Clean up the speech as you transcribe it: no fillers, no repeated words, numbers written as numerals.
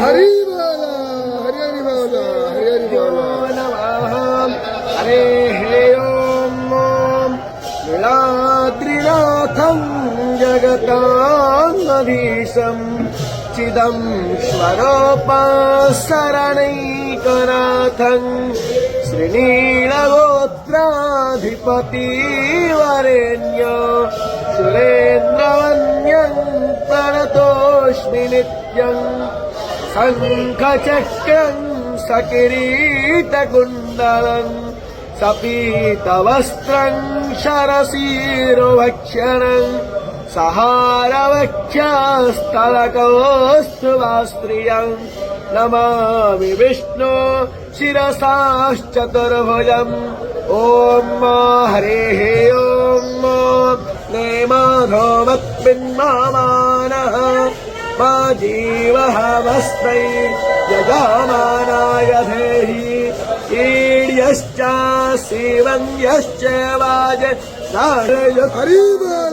हरि बोला हरि हरि बोला हरि हरि बोला नमः हरेः ओं नीलाद्रिनाथं जगतामधीशं चिदं स्वरूपशरणैकनाथं श्रीनीलगोत्राधिपतिवरेण्य सुरेन्द्रवन्द्यं प्रणतोऽस्मि नित्यं शङ्खचक्रं सकिरीटकुण्डलं सपीतवस्त्रं शरशिरोभक्षणं सहारवक्षस्थलकौस्तुभास्त्रियं नमामि विष्णु शिरसाश्चतुर्भुजम् ॐ हरेः ॐ नेमाधोमत्पिन्मानः मा जीवः वस्त्रै यजमानाय धेहि ईड्यश्च सेवन्यश्च वाज हरि बोला